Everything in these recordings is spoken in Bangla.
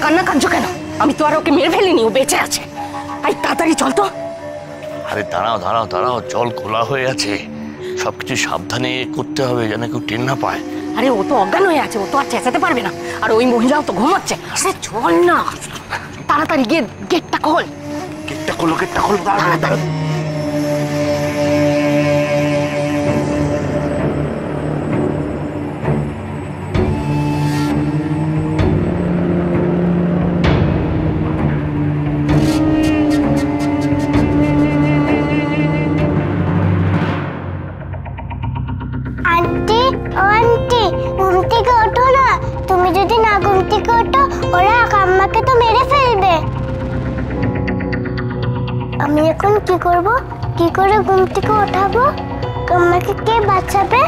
কান্না কাঁদছো কেন? আমি তো আর ওকে মেরে ফেলিনি, ও বেঁচে আছে। আই তাড়াতাড়ি চল তো। আরে দাঁড়াও দাঁড়াও দাঁড়াও, জল খোলা হয়ে আছে, সবকিছু সাবধানে করতে হবে যেন কেউ টের না পায়। আরে ও তো অজ্ঞান হয়ে আছে, ও তো আর চেঁচাতে পারবে না, আর ওই মহিলাও তো ঘুমাচ্ছে। আরে চল না, তাড়াতাড়ি গিয়ে গেটটা খোল। গেটটা খোলো, গেটটা খোলো তাড়াতাড়ি। আন্টি, ও আন্টি, ঘুম থেকে ওঠো না। তুমি যদি না ঘুম থেকে ওঠো, ওরা কাম্মাকে তো মেরে ফেলবে। আমি এখন কি করব? কি করে ঘুম থেকে ওঠাবো? কাম্মাকে কে বাঁচাবে?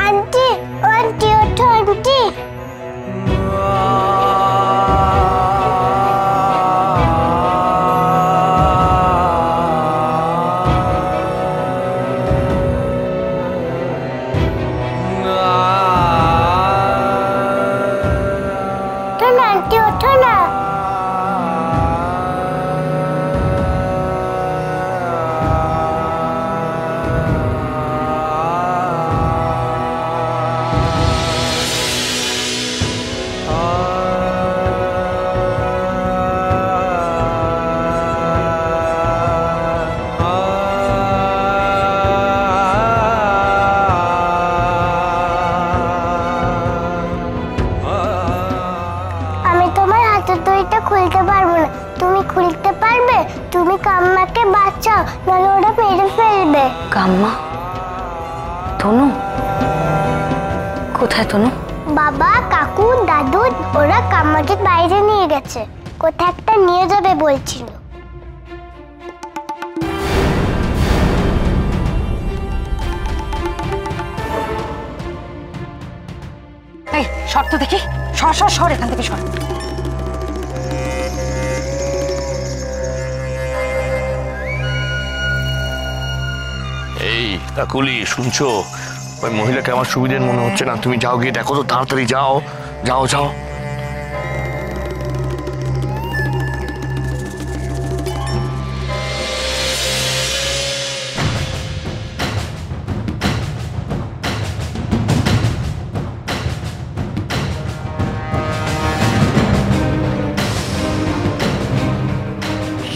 আন্টি, ও আন্টি, ওঠো আন্টি। ওঠো না আন্টি, ওঠো না। আমি তোমার হাতের দড়িটা খুলতে পারবো না, তুমি খুলতে পারবে? তুমি কাম্মাকে বাঁচাও, নাহলে ওরা মেরে ফেলবে। কাম্মা? তনু কোথায়? তনু বাবা, কাকু, দাদু ওরা কাম্মাকে বাইরে নিয়ে গেছে, কোথায় একটা নিয়ে যাবে বলছিল। এই সর তো দেখি, সর সর সর এখান থেকে সর। এই কাকুলি, শুনছো? ওই মহিলাকে আমার সুবিধের মনে হচ্ছে না, তুমি যাও গিয়ে দেখো তো, তাড়াতাড়ি যাও, যাও যাও।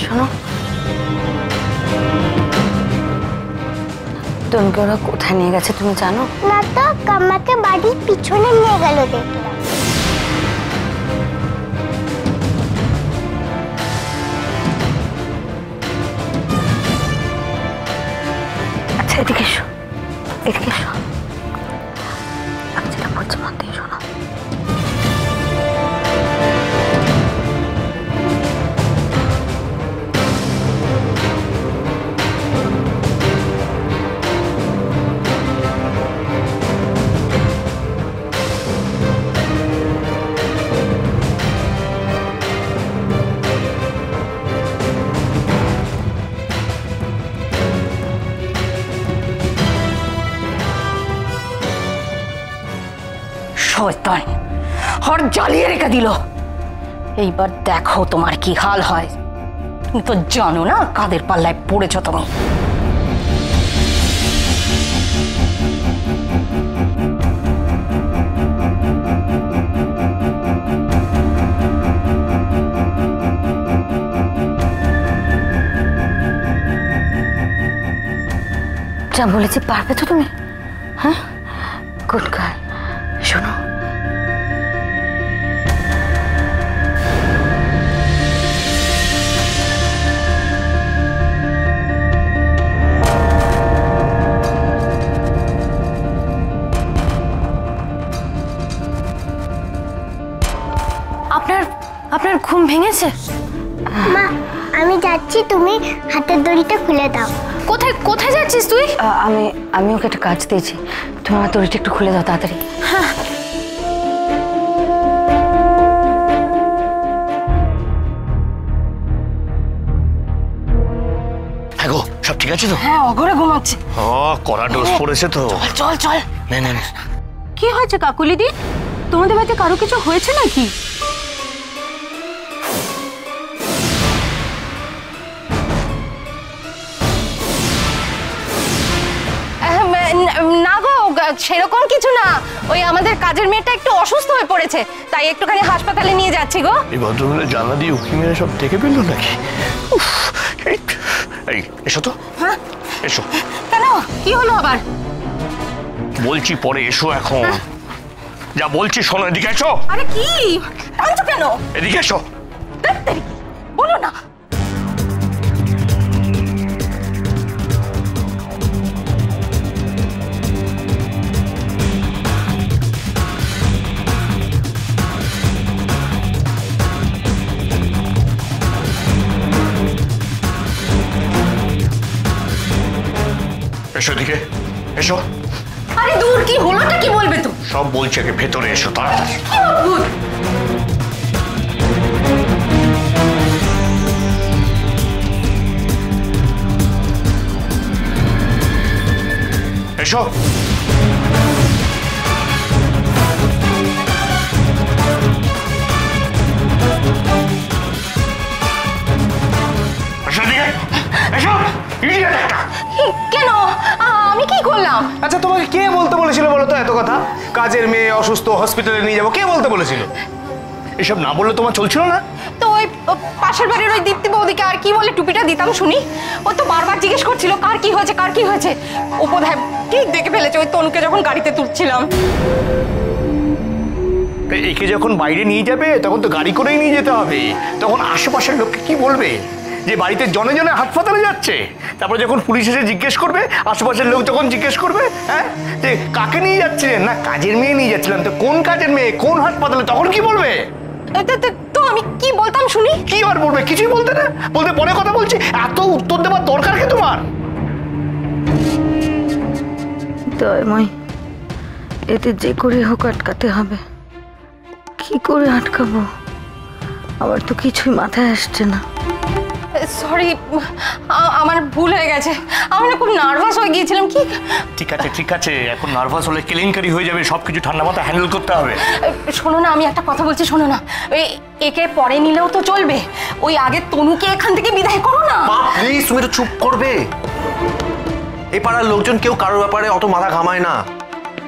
শোনো, তনুকে ওরা কোথায় নিয়ে গেছে তুমি জানো? না তো, কাম্মাকে বাড়ির পিছনে নিয়ে গেল দেখলাম। আচ্ছা এদিকে এসো, এদিকে এসো, আমি যেটা বলছি মন দিয়ে শোনো। শয়তান, হর জ্বালিয়ে রেখে দিল। এইবার দেখো তোমার কি হাল হয়। তুমি তো জানো না কাদের পাল্লায় পড়েছ তুমি। যা বলেছি পারবে তো তুমি? হ্যাঁ, গুড গার্ল। শোনো, আপনার ঘুম ভেঙেছে? মা, আমি যাচ্ছি, তুমি হাতের দড়িটা খুলে দাও। কোথায় কোথায় যাচ্ছিস তুই? আমি ওকে একটা কাজ দিয়েছি, তুমি আমার দড়িটা একটু খুলে দাও তাড়াতাড়ি। হ্যাঁ। হ্যাঁ গো, সব ঠিক আছে তো? হ্যাঁ, অঘরে ঘুমাচ্ছে। ও, কড়া ডোজ পড়েছে তো। চল চল। না। কি হয়েছে কাকুলিদি? তোমাদের বাড়িতে কারো কিছু হয়েছে নাকি? না গো, সেরকম কিছু না। ওই আমাদের কাজের মেয়েটা একটু অসুস্থ হয়ে পড়েছে, তাই একটুখানি হাসপাতালে নিয়ে যাচ্ছি গো। এই ভদ্রমহিলা জানলা দিয়ে উকি মেরে সব দেখে ফেললো নাকি? এই এসো তো। হ্যাঁ, এসো। কেন, কি হলো আবার? বলছি পরে এসো, এখন যা বলছি শোনো। এদিকে এসো। আরে কি টানছো কেন? এদিকে এসো। বলো না। এসো এদিকে এসো। আরে দূর, কি হলোটা কি বলবে তো? সব বলছি, আগে ভেতরে এসো তাড়াতাড়ি। কি অদ্ভুত। এসো। এসো এদিকে এসো। ইডিয়েট একটা। কেন, আমি কি করলাম? আচ্ছা, তোমাকে কে বলতে বলেছিল বলো তো এত কথা? কাজের মেয়ে অসুস্থ, হসপিটালে নিয়ে যাবো, কে বলতে বলেছিল? এসব না বললে তোমার চলছিল না? তো ওই পাশের বাড়ির ওই দীপ্তি বৌদিকে আর কি বলে টুপিটা দিতাম শুনি। ও তো বারবার জিজ্ঞেস করছিল কার কি হয়েছে, কার কি হয়েছে। ও বোধহয় ঠিক দেখে ফেলেছে ওই তনুকে যখন গাড়িতে তুলছিলাম। একে যখন বাইরে নিয়ে যাবে তখন তো গাড়ি করেই নিয়ে যেতে হবে। তখন আশেপাশের লোককে কি বলবে যে বাড়িতে জনে জনে হাসপাতালে যাচ্ছে? তারপরে যখন পুলিশ এসে জিজ্ঞেস করবে, আশেপাশের লোক যখন জিজ্ঞেস করবে, হ্যাঁ, যে কাকে নিয়ে যাচ্ছিলেন? না, কাজের মেয়ে নিয়ে যাচ্ছিলাম। তো কোন কাজের মেয়ে, কোন হাসপাতালে, তখন কি বলবে? তো আমি কি বলতাম শুনি? কি আর বলবে? কিছুই বলতে না, বলতে পরে কথা বলছি। এত উত্তর দেওয়ার দরকার কি তোমার? দয়ময়, এতে যে করে হোক আটকাতে হবে। কি করে আটকাবো? আমার তো কিছুই মাথায় আসছে না। সরি, আমার ভুল হয়ে গেছে। আমি না খুব নার্ভাস হয়ে গিয়েছিলাম। কি? ঠিক আছে, এখন নার্ভাস হলে কেলেঙ্কারি হয়ে যাবে। সবকিছু ঠান্ডা মাথায় হ্যান্ডেল করতে হবে। শোনো না, আমি একটা কথা বলছি, শোনো না। একে পরে নিলেও তো চলবে, ওই আগে তনুকে এখান থেকে বিদায় করো না। প্লিজ, তুমি তো চুপ করবে। এই পাড়ার লোকজন কেউ কারোর ব্যাপারে অত মাথা ঘামায় না।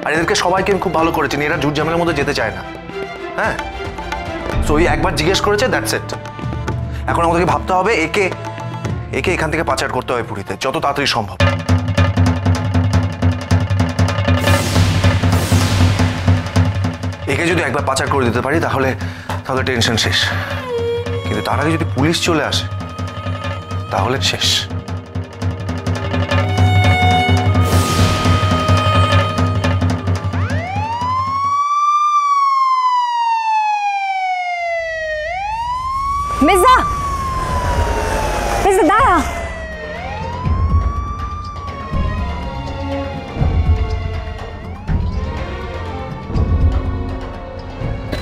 আর এদেরকে সবাইকে আমি খুব ভালো করেছি, এরা ঝুট ঝামেলার মধ্যে যেতে চায় না। হ্যাঁ, তো ওই একবার জিজ্ঞেস করেছে, দ্যাটস ইট। এখন আমাদেরকে ভাবতে হবে একে এখান থেকে পাচার করতে হবে পুরীতে, যত তাড়াতাড়ি সম্ভব। একে যদি একবার পাচার করে দিতে পারি তাহলে টেনশন শেষ। কিন্তু তার আগে যদি পুলিশ চলে আসে তাহলে শেষ। মেজদা, দাঁড়া।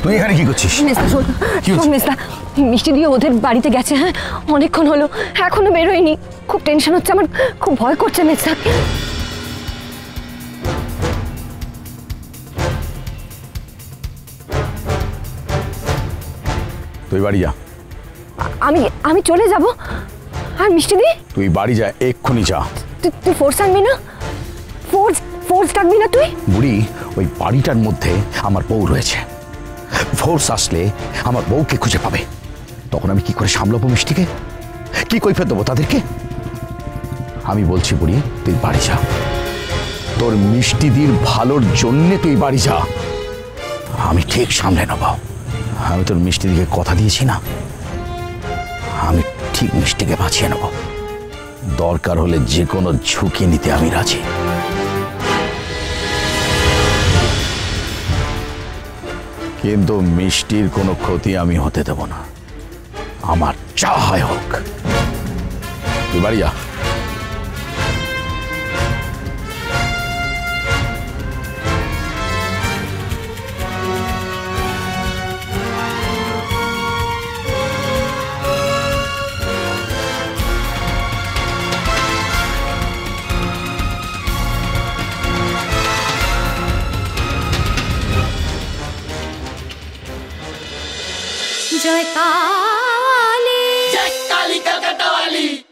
তুই এখানে কি করছিস? মেজদা, মিষ্টি দিয়ে ওদের বাড়িতে গেছে। হ্যাঁ, অনেকক্ষণ হলো, এখনো বেরোয়নি। খুব টেনশন হচ্ছে আমার, খুব ভয় করছে মেজদা। তুই বাড়ি যা। আমি চলে যাব। আর মিষ্টি দি, তুই বাড়ি যা, এক্ষুনি যা। তুই ফোর্স আনবি না? ফোর্স ডাকবি না তুই? বুড়ি, ওই বাড়িটার মধ্যে আমার বউ রয়েছে। ফোর্স আসলে আমার বউকে খুঁজে পাবে। তখন আমি কি করে সামলাবো মিষ্টিকে? কি কৈফিয়ত দেবো তাদেরকে? আমি বলছি বুড়ি, তুই বাড়ি যা। তোর মিষ্টিদির ভালোর জন্যে তুই বাড়ি যা, আমি ঠিক সামলে নেব। আমি তোর মিষ্টিদিকে কথা দিয়েছি না, আমি ঠিক মিষ্টিকে বাঁচিয়ে নেব। দরকার হলে যে কোনো ঝুঁকি নিতে আমি রাজি। কিন্তু মিষ্টির কোনো ক্ষতি আমি হতে দেব না, আমার যা হয় হোক। তুই বাড়ি যা। জয় কালী, জয় কালী কলকাতা वाली।